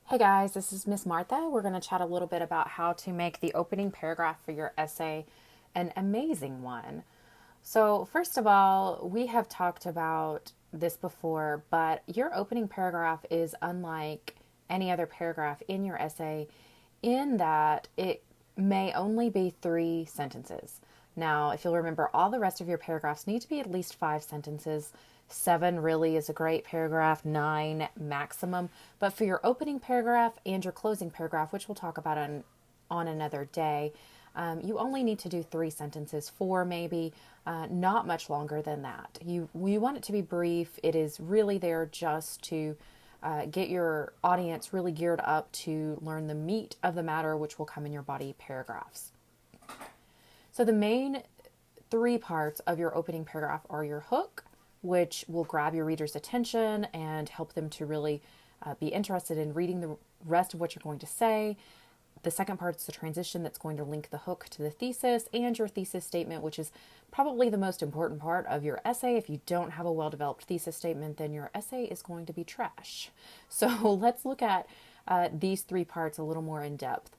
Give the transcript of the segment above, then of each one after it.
Hey guys, this is Miss Martha. We're going to chat a little bit about how to make the opening paragraph for your essay an amazing one. So, first of all, we have talked about this before, but your opening paragraph is unlike any other paragraph in your essay in that it may only be 3 sentences. Now, if you'll remember, all the rest of your paragraphs need to be at least 5 sentences. 7 really is a great paragraph, 9 maximum. But for your opening paragraph and your closing paragraph, which we'll talk about on another day, you only need to do 3 sentences, 4 maybe, not much longer than that. We want it to be brief. It is really there just to get your audience really geared up to learn the meat of the matter, which will come in your body paragraphs. So the main 3 parts of your opening paragraph are your hook, which will grab your reader's attention and help them to really be interested in reading the rest of what you're going to say. The second part is the transition that's going to link the hook to the thesis, and your thesis statement, which is probably the most important part of your essay. If you don't have a well-developed thesis statement, then your essay is going to be trash. So let's look at these 3 parts a little more in depth.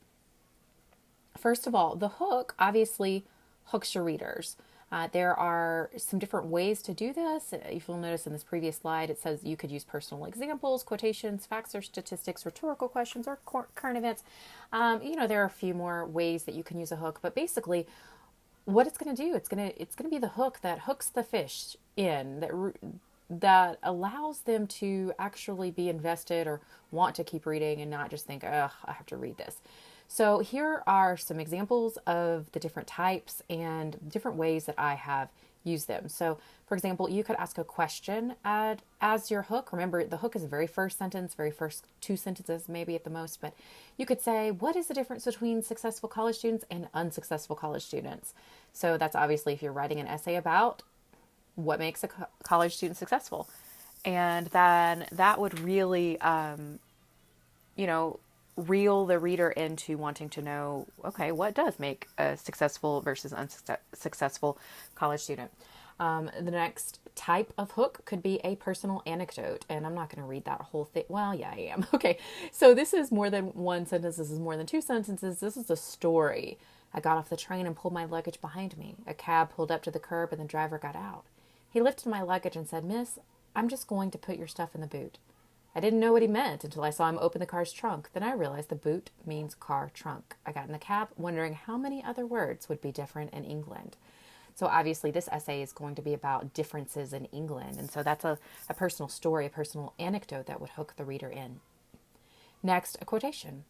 First of all, the hook obviously hooks your readers. There are some different ways to do this. If you'll notice in this previous slide, it says you could use personal examples, quotations, facts or statistics, rhetorical questions, or current events. There are a few more ways that you can use a hook, but basically, what it's going to do, it's going to be the hook that hooks the fish in, that allows them to actually be invested or want to keep reading and not just think, ugh, I have to read this. So here are some examples of the different types and different ways that I have used them. So for example, you could ask a question as your hook. Remember, the hook is the very first sentence, very first 2 sentences, maybe at the most, but you could say, what is the difference between successful college students and unsuccessful college students? So that's obviously if you're writing an essay about what makes a college student successful. And then that would really, reel the reader into wanting to know, okay, what does make a successful versus unsuccessful college student? The next type of hook could be a personal anecdote. And I'm not going to read that whole thing. Well, yeah, I am. Okay. So this is more than 1 sentence. This is more than 2 sentences. This is a story. I got off the train and pulled my luggage behind me. A cab pulled up to the curb and the driver got out. He lifted my luggage and said, Miss, I'm just going to put your stuff in the boot. I didn't know what he meant until I saw him open the car's trunk. Then I realized the boot means car trunk. I got in the cab wondering how many other words would be different in England. So obviously this essay is going to be about differences in England. And so that's a personal story, a personal anecdote that would hook the reader in. Next, a quotation.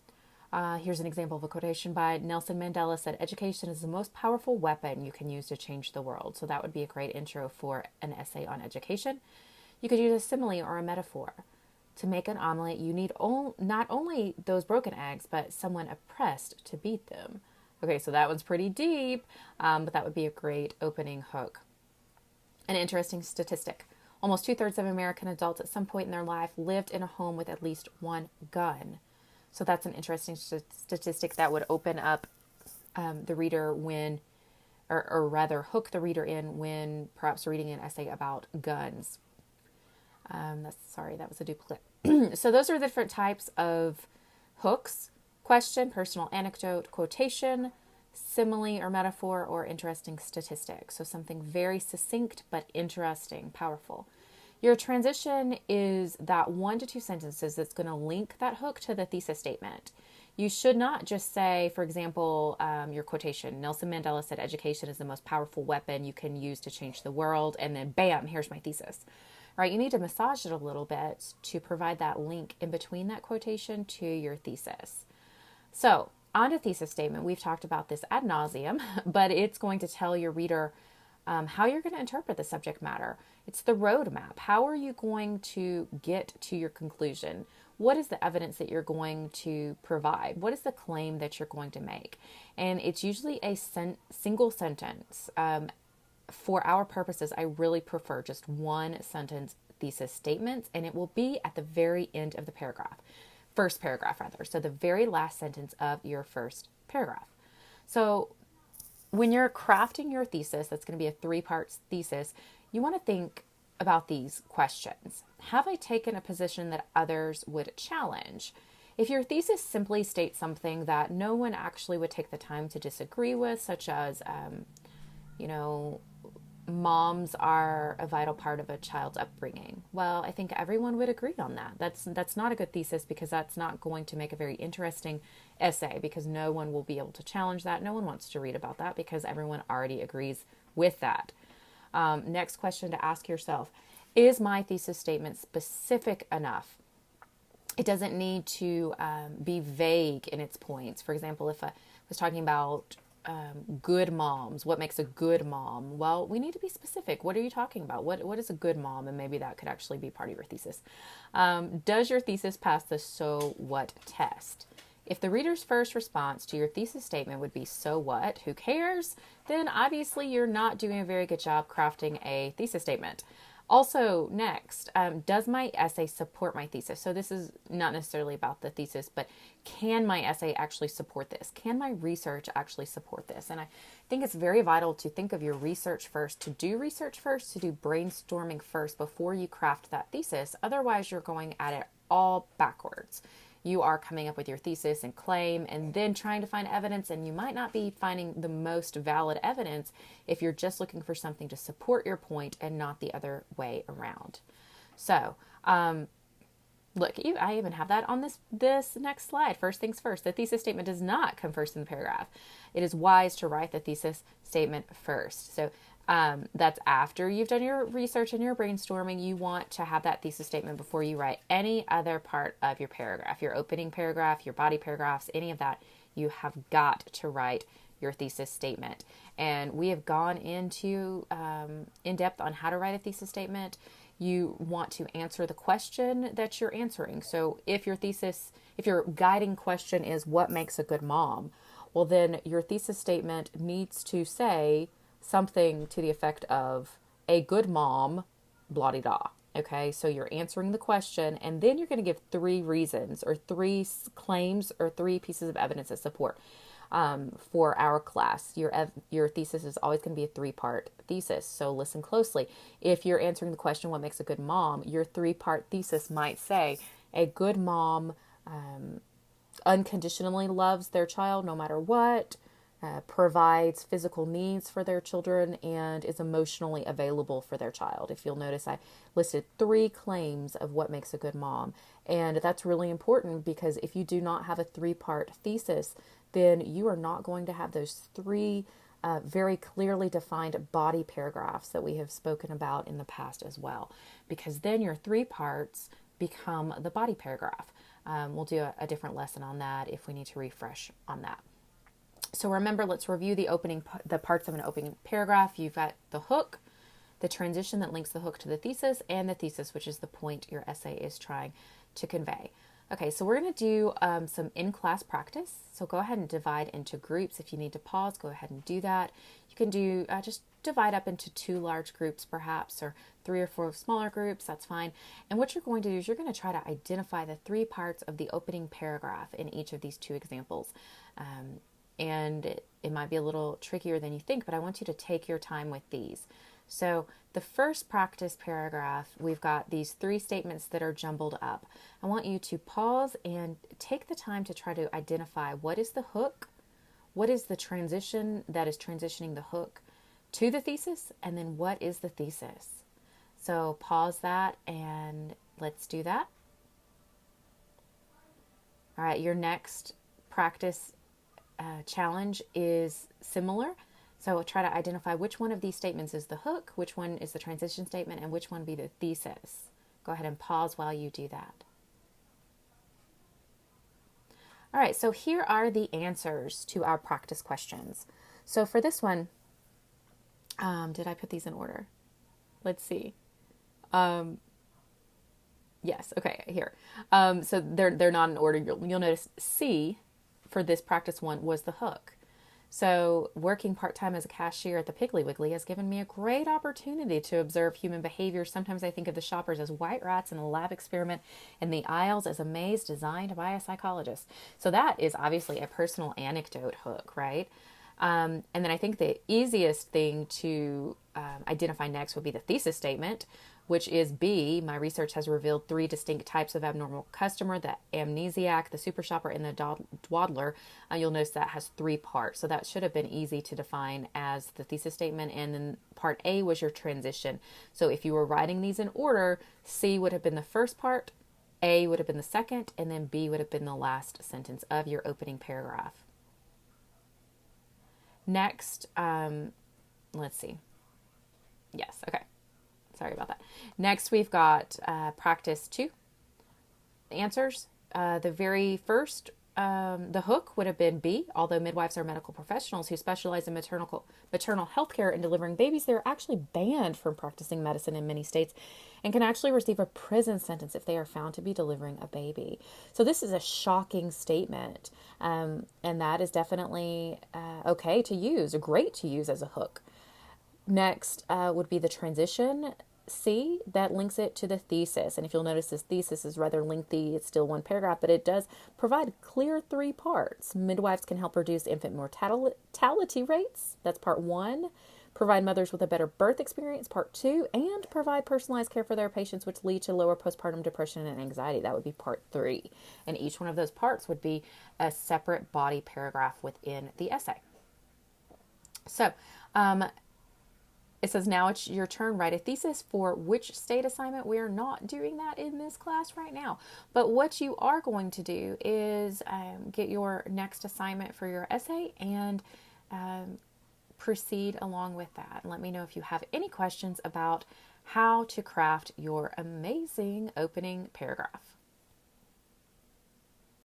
Here's an example of a quotation by Nelson Mandela said, education is the most powerful weapon you can use to change the world. So that would be a great intro for an essay on education. You could use a simile or a metaphor. To make an omelet, you need not only those broken eggs, but someone oppressed to beat them. Okay, so that one's pretty deep, but that would be a great opening hook. An interesting statistic. Almost 2/3 of American adults at some point in their life lived in a home with at least one gun. So that's an interesting statistic that would open up the reader when, or rather hook the reader in when perhaps reading an essay about guns. That was a duplicate. So those are the different types of hooks: question, personal anecdote, quotation, simile or metaphor, or interesting statistic. So something very succinct but interesting, powerful. Your transition is that 1 to 2 sentences that's going to link that hook to the thesis statement. You should not just say, for example, your quotation, Nelson Mandela said education is the most powerful weapon you can use to change the world, and then bam, here's my thesis. Right, you need to massage it a little bit to provide that link in between that quotation to your thesis. So, on to thesis statement. We've talked about this ad nauseum, but it's going to tell your reader how you're going to interpret the subject matter. It's the roadmap. How are you going to get to your conclusion? What is the evidence that you're going to provide? What is the claim that you're going to make? And it's usually a single sentence. For our purposes, I really prefer just 1 sentence thesis statements, and it will be at the very end of the paragraph. First paragraph, rather. So the very last sentence of your first paragraph. So when you're crafting your thesis, that's going to be a 3-part thesis, you want to think about these questions. Have I taken a position that others would challenge? If your thesis simply states something that no one actually would take the time to disagree with, such as, you know, moms are a vital part of a child's upbringing. Well, I think everyone would agree on that. That's not a good thesis, because that's not going to make a very interesting essay, because no one will be able to challenge that. No one wants to read about that because everyone already agrees with that. Next question to ask yourself: is my thesis statement specific enough? It doesn't need to be vague in its points. For example, if I was talking about good moms, what makes a good mom? Well, we need to be specific. What are you talking about? What is a good mom? And maybe that could actually be part of your thesis. Does your thesis pass the so what test? If the reader's first response to your thesis statement would be so what, who cares, then obviously you're not doing a very good job crafting a thesis statement. Also, next, does my essay support my thesis? So this is not necessarily about the thesis, but can my essay actually support this? Can my research actually support this? And I think it's very vital to think of your research first, to do research first, to do brainstorming first before you craft that thesis. Otherwise, you're going at it all backwards. You are coming up with your thesis and claim and then trying to find evidence, and you might not be finding the most valid evidence if you're just looking for something to support your point and not the other way around. So, look, I even have that on this next slide. First things first, the thesis statement does not come first in the paragraph. It is wise to write the thesis statement first. So that's after you've done your research and your brainstorming. You want to have that thesis statement before you write any other part of your paragraph, your opening paragraph, your body paragraphs, any of that. You have got to write your thesis statement. And we have gone into in depth on how to write a thesis statement. You want to answer the question that you're answering. So if your guiding question is what makes a good mom, well, then your thesis statement needs to say something to the effect of a good mom, blah-de-da. Okay, so you're answering the question, and then you're going to give 3 reasons or 3 claims or 3 pieces of evidence that support. For our class, your thesis is always going to be a 3-part thesis. So listen closely. If you're answering the question, what makes a good mom, your 3-part thesis might say a good mom unconditionally loves their child no matter what, provides physical needs for their children, and is emotionally available for their child. If you'll notice, I listed 3 claims of what makes a good mom. And that's really important, because if you do not have a 3-part thesis, then you are not going to have those 3 very clearly defined body paragraphs that we have spoken about in the past as well, because then your 3 parts become the body paragraph. We'll do a different lesson on that if we need to refresh on that. So remember, let's review the parts of an opening paragraph. You've got the hook, the transition that links the hook to the thesis, and the thesis, which is the point your essay is trying to convey. Okay, so we're going to do some in-class practice. So go ahead and divide into groups. If you need to pause, go ahead and do that. You can do just divide up into 2 large groups perhaps, or 3 or 4 smaller groups. That's fine. And what you're going to do is you're going to try to identify the 3 parts of the opening paragraph in each of these 2 examples. And it might be a little trickier than you think, but I want you to take your time with these. So the first practice paragraph, we've got these 3 statements that are jumbled up. I want you to pause and take the time to try to identify what is the hook, what is the transition that is transitioning the hook to the thesis, and then what is the thesis. So pause that and let's do that. All right, your next practice challenge is similar. So try to identify which one of these statements is the hook, which one is the transition statement, and which one be the thesis. Go ahead and pause while you do that. All right, so here are the answers to our practice questions. So for this one, did I put these in order? Let's see. Yes, okay, here. So they're not in order. You'll notice C for this practice one was the hook. So working part-time as a cashier at the Piggly Wiggly has given me a great opportunity to observe human behavior. Sometimes I think of the shoppers as white rats in a lab experiment and the aisles as a maze designed by a psychologist. So that is obviously a personal anecdote hook, right? And then I think the easiest thing to identify next would be the thesis statement, which is B. My research has revealed 3 distinct types of abnormal customer: the amnesiac, the super shopper, and the dawdler. You'll notice that has 3 parts. So that should have been easy to define as the thesis statement. And then part A was your transition. So if you were writing these in order, C would have been the first part, A would have been the second, and then B would have been the last sentence of your opening paragraph. Next, let's see. Yes, okay. Sorry about that. Next, we've got practice 2. The answers. The very first, the hook would have been B. Although midwives are medical professionals who specialize in maternal health care and delivering babies, they're actually banned from practicing medicine in many states and can actually receive a prison sentence if they are found to be delivering a baby. So this is a shocking statement, and that is definitely okay to use, great to use as a hook. Next would be the transition, C, that links it to the thesis. And if you'll notice, this thesis is rather lengthy. It's still 1 paragraph, but it does provide clear 3 parts. Midwives can help reduce infant mortality rates. That's part 1. Provide mothers with a better birth experience, part 2. And provide personalized care for their patients, which lead to lower postpartum depression and anxiety. That would be part 3. And each one of those parts would be a separate body paragraph within the essay. So, it says now it's your turn, write a thesis for which state assignment. We are not doing that in this class right now. But what you are going to do is get your next assignment for your essay and proceed along with that. Let me know if you have any questions about how to craft your amazing opening paragraph.